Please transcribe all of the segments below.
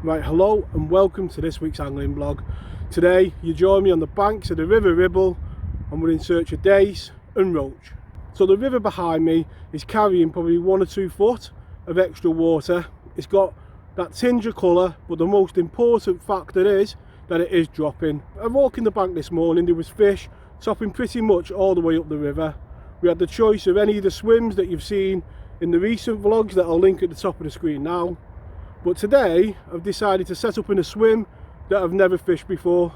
Right, hello and welcome to this week's angling vlog. Today you join me on the banks of the River Ribble and we're in search of dace and roach. So the river behind me is carrying probably 1 or 2 foot of extra water. It's got that tinge of colour, but the most important factor is that it is dropping. I walked in the bank this morning, there was fish topping pretty much all the way up the river. We had the choice of any of the swims that you've seen in the recent vlogs that I'll link at the top of the screen now. But today I've decided to set up in a swim that I've never fished before.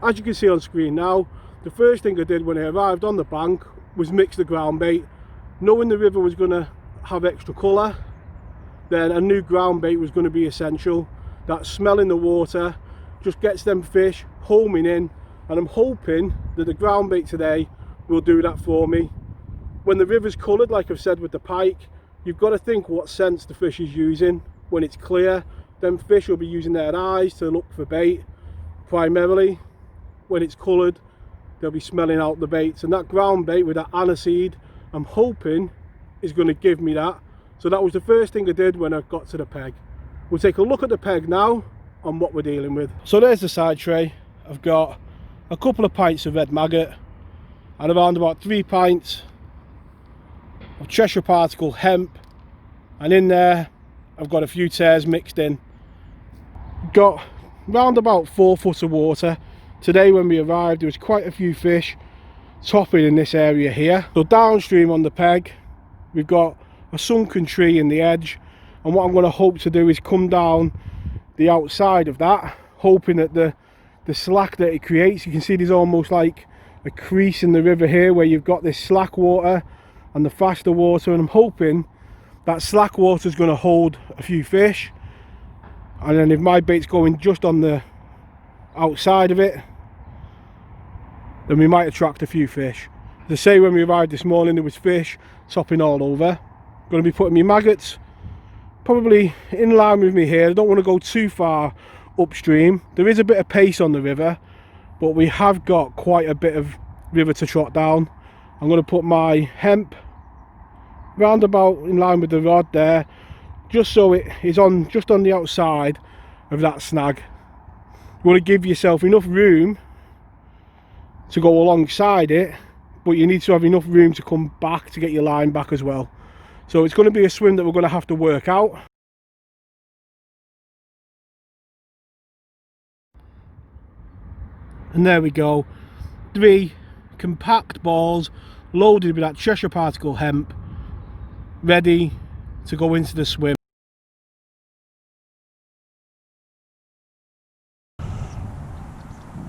As you can see on screen now, the first thing I did when I arrived on the bank was mix the ground bait. Knowing the river was going to have extra colour, then a new ground bait was going to be essential. That smell in the water just gets them fish homing in, and I'm hoping that the ground bait today will do that for me. When the river's coloured, like I've said with the pike, you've got to think what sense the fish is using. When it's clear, them fish will be using their eyes to look for bait primarily. When it's coloured, they'll be smelling out the baits, and that ground bait with that aniseed, I'm hoping is going to give me that. So that was the first thing I did when I got to the peg. We'll take a look at the peg now on what we're dealing with. So there's the side tray. I've got a couple of pints of red maggot and around about 3 pints of Cheshire particle hemp, and in there I've got a few tares mixed in. Got round about 4 foot of water. Today when we arrived there was quite a few fish topping in this area here. So downstream on the peg we've got a sunken tree in the edge, and what I'm going to hope to do is come down the outside of that, hoping that the slack that it creates, you can see there's almost like a crease in the river here where you've got this slack water and the faster water, and I'm hoping that slack water is going to hold a few fish, and then if my bait's going just on the outside of it, then we might attract a few fish. As I say, when we arrived this morning there was fish topping all over. I'm going to be putting my maggots probably in line with me here. I don't want to go too far upstream. There is a bit of pace on the river, but we have got quite a bit of river to trot down. I'm going to put my hemp round about in line with the rod there, just so it is on just on the outside of that snag. You want to give yourself enough room to go alongside it, but you need to have enough room to come back to get your line back as well. So it's going to be a swim that we're going to have to work out. And there we go, 3 compact balls loaded with that Cheshire particle hemp, ready to go into the swim.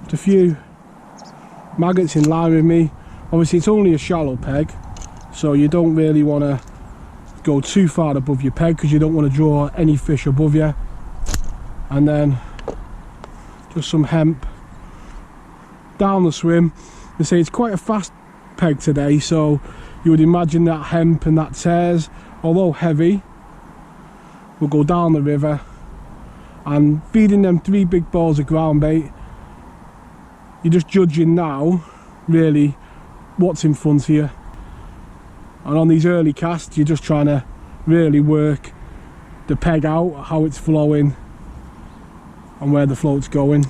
Just a few maggots in line with me. Obviously it's only a shallow peg, so you don't really want to go too far above your peg because you don't want to draw any fish above you. And then just some hemp down the swim. They say it's quite a fast peg today, so you would imagine that hemp and that tares, although heavy, will go down the river. And feeding them 3 big balls of ground bait, you're just judging now really what's in front of you. And on these early casts you're just trying to really work the peg out, how it's flowing and where the float's going.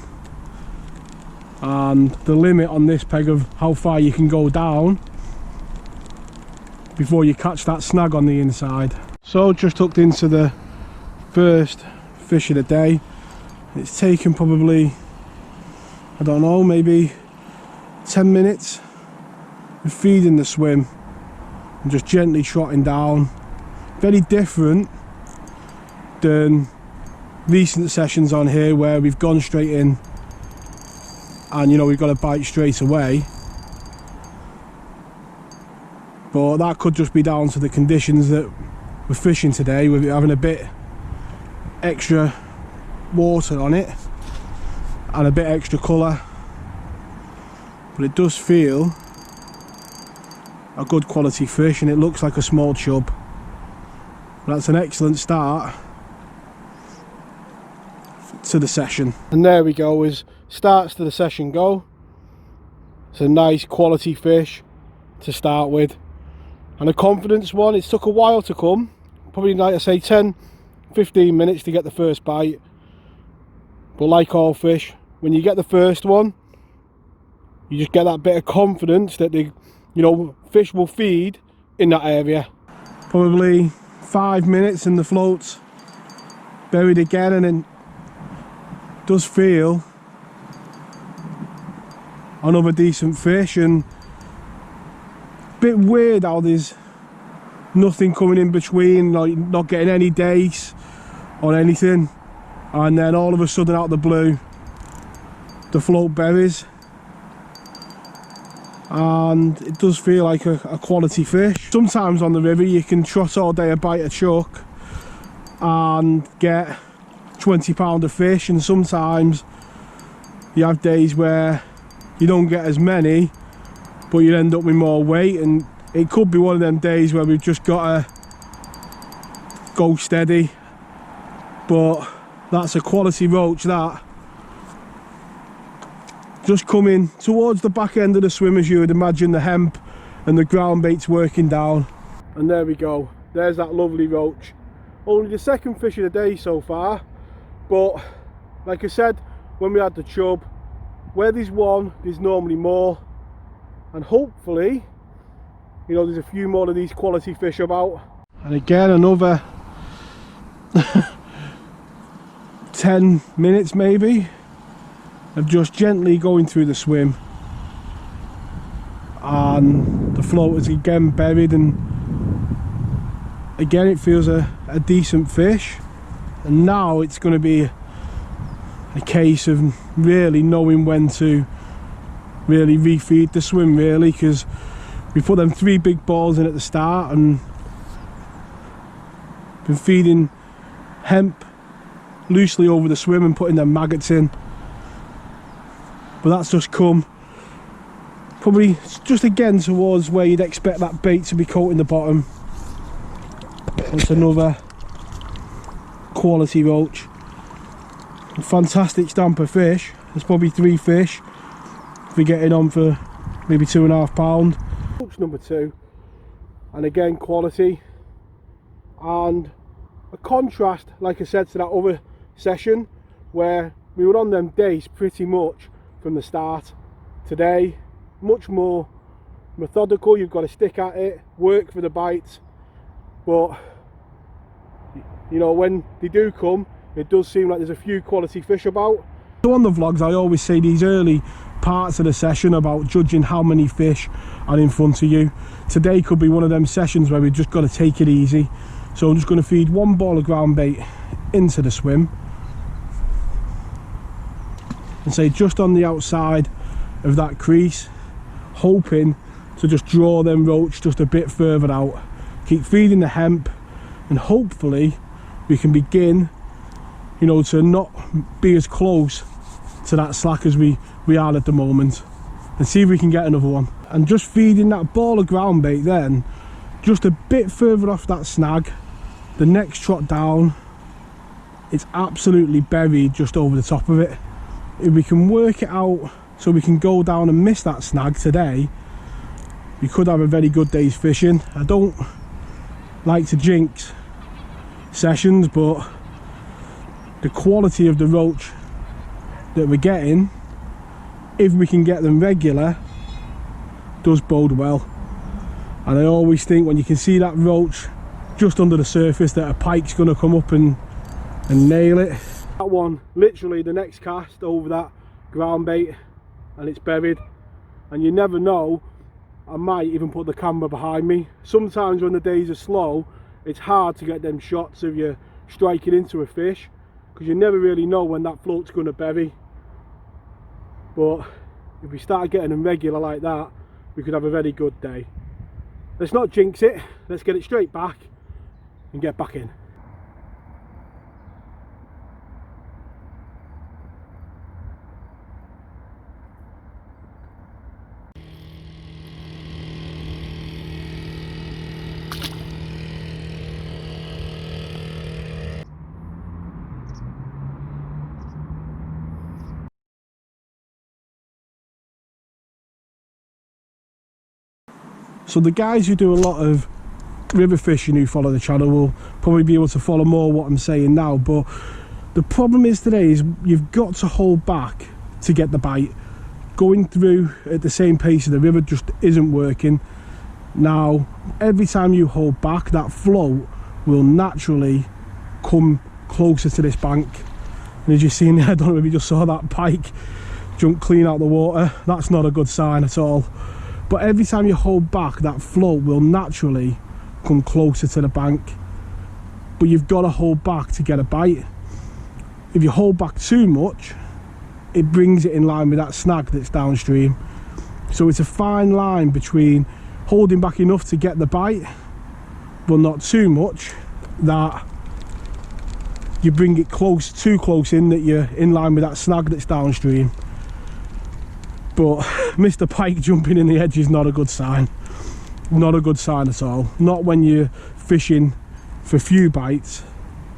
And the limit on this peg of how far you can go down before you catch that snag on the inside. So just hooked into the first fish of the day. It's taken probably, I don't know, maybe 10 minutes of feeding the swim and just gently trotting down. Very different than recent sessions on here where we've gone straight in and you know we've got a bite straight away. But that could just be down to the conditions that we're fishing today, with it having a bit extra water on it and a bit extra colour. But it does feel a good quality fish, and it looks like a small chub. That's an excellent start to the session. And there we go, as starts to the session go. It's a nice quality fish to start with, and a confidence one. It took a while to come, probably like I say 10-15 minutes to get the first bite, But like all fish, when you get the first one, you just get that bit of confidence that the, you know, fish will feed in that area. Probably 5 minutes and the float's buried again, and it does feel another decent fish. And a bit weird how there's nothing coming in between, like not getting any dace or anything, and then all of a sudden out of the blue the float buries, and it does feel like a quality fish. Sometimes on the river you can trot all day a bite of chuck and get 20 pound of fish, and sometimes you have days where you don't get as many but you end up with more weight. And it could be one of them days where we've just got to go steady, but that's a quality roach. That just coming towards the back end of the swim, as you would imagine the hemp and the ground bait's working down. And there we go, there's that lovely roach. Only the second fish of the day so far, but like I said when we had the chub, where there's one there's normally more, and hopefully, you know, there's a few more of these quality fish about. And again, another 10 minutes maybe of just gently going through the swim, and the float is again buried, and again it feels a decent fish. And now it's going to be a case of really knowing when to really refeed the swim, really, because we put them 3 big balls in at the start and been feeding hemp loosely over the swim and putting them maggots in, but that's just come probably just again towards where you'd expect that bait to be coating the bottom. It's another quality roach, a fantastic stamper fish. There's probably 3 fish if we're getting on for maybe 2.5 pound. Roach number 2, and again quality, and a contrast, like I said, to that other session where we were on them days pretty much from the start. Today, much more methodical. You've got to stick at it, work for the bites, but you know, when they do come, it does seem like there's a few quality fish about. So on the vlogs I always say these early parts of the session about judging how many fish are in front of you. Today could be one of them sessions where we've just got to take it easy. So I'm just going to feed 1 ball of ground bait into the swim and say just on the outside of that crease, hoping to just draw them roach just a bit further out. Keep feeding the hemp, and hopefully we can begin, you know, to not be as close to that slack as we are at the moment, and see if we can get another one. And just feeding that ball of ground bait then just a bit further off that snag. The next trot down, it's absolutely buried just over the top of it. If we can work it out so we can go down and miss that snag today, we could have a very good day's fishing. I don't like to jinx sessions, but the quality of the roach that we're getting, if we can get them regular, does bode well. And I always think when you can see that roach just under the surface that a pike's going to come up and nail it. That one, literally the next cast over that ground bait and it's buried, and you never know, I might even put the camera behind me. Sometimes when the days are slow, it's hard to get them shots of you striking into a fish, because you never really know when that float's going to bury. But if we start getting them regular like that, we could have a very good day. Let's not jinx it, let's get it straight back and get back in. So the guys who do a lot of river fishing who follow the channel will probably be able to follow more what I'm saying now, but The problem is today is you've got to hold back to get the bite. Going through at the same pace of the river just isn't working. Now, every time you hold back, that float will naturally come closer to this bank. And as you've seen there, I don't know if you just saw that pike jump clean out the water. That's not a good sign at all. But every time you hold back, that float will naturally come closer to the bank. But you've got to hold back to get a bite. If you hold back too much, it brings it in line with that snag that's downstream. So it's a fine line between holding back enough to get the bite, but not too much that you bring it too close in, that you're in line with that snag that's downstream. But Mr. Pike jumping in the edge is not a good sign. Not a good sign at all. Not when you're fishing for few bites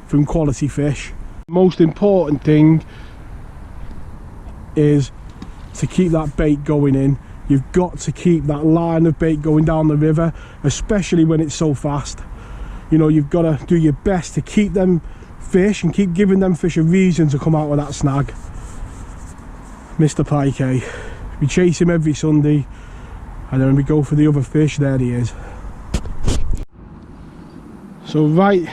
from quality fish. Most important thing is to keep that bait going in. You've got to keep that line of bait going down the river, especially when it's so fast. You know, you've got to do your best to keep them fish and keep giving them fish a reason to come out with that snag. Mr. Pike, eh? We chase him every Sunday, and then we go for the other fish. There he is. So right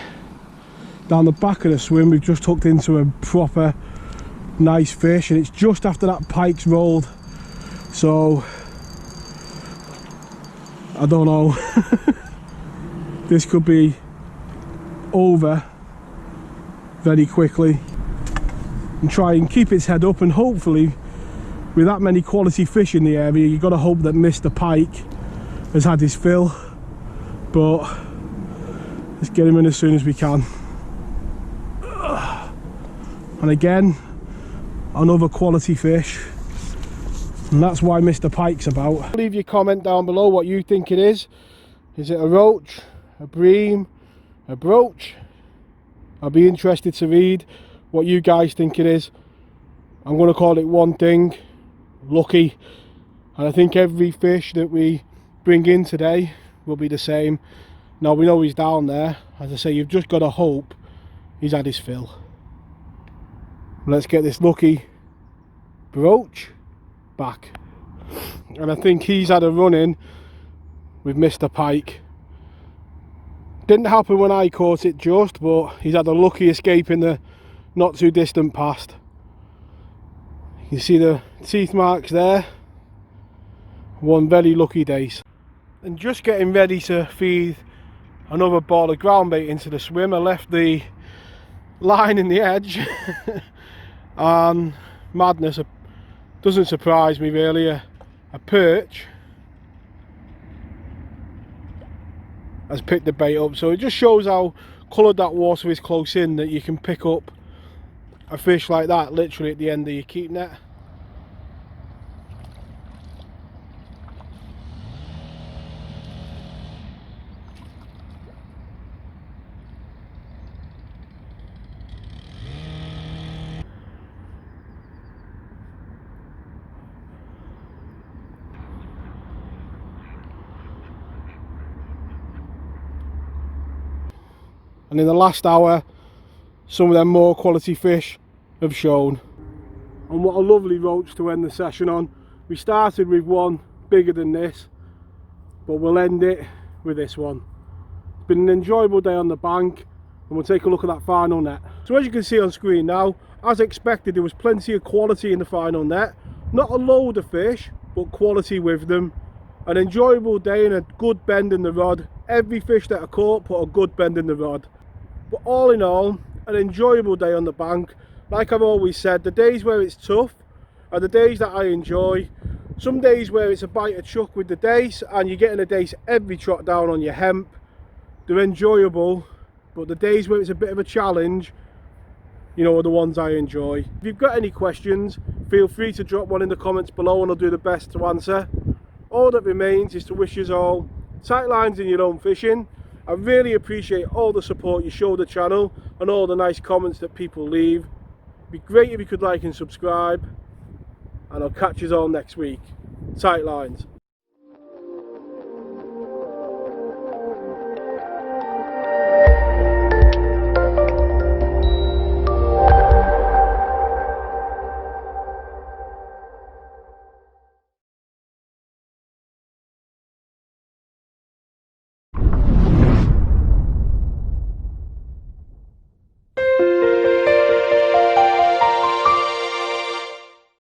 down the back of the swim, we've just hooked into a proper nice fish, and it's just after that pike's rolled. So I don't know. This could be over very quickly. And try and keep its head up, and hopefully with that many quality fish in the area, you've got to hope that Mr. Pike has had his fill. But let's get him in as soon as we can. And again, another quality fish, and that's why Mr. Pike's about. Leave your comment down below what you think it is. Is it a roach, a bream, a brooch? I'll be interested to read what you guys think it is. I'm going to call it one thing: lucky. And I think every fish that we bring in today will be the same. Now we know he's down there. As I say, you've just got to hope he's had his fill. Let's get this lucky brooch back. And I think he's had a run in with Mr. Pike. Didn't happen when I caught it just, but he's had a lucky escape in the not too distant past. You see the teeth marks there. One very lucky days. And just getting ready to feed another ball of ground bait into the swim, I left the line in the edge. And madness, doesn't surprise me really, a perch has picked the bait up. So it just shows how coloured that water is close in, that you can pick up a fish like that literally at the end of your keep net. And in the last hour, some of them more quality fish have shown. And what a lovely roach to end the session on. We started with one bigger than this, but we'll end it with this one. It's been an enjoyable day on the bank, and we'll take a look at that final net. So as you can see on screen now, as expected, there was plenty of quality in the final net. Not a load of fish, but quality with them. An enjoyable day and a good bend in the rod. Every fish that I caught put a good bend in the rod. But all in all, an enjoyable day on the bank. Like I've always said, the days where it's tough are the days that I enjoy. Some days where it's a bite of chuck with the dace and you're getting a dace every trot down on your hemp, they're enjoyable. But the days where it's a bit of a challenge, you know, are the ones I enjoy. If you've got any questions, feel free to drop one in the comments below and I'll do the best to answer. All that remains is to wish you all tight lines in your own fishing. I really appreciate all the support you show the channel and all the nice comments that people leave. It'd be great if you could like and subscribe, and I'll catch you all next week. Tight lines.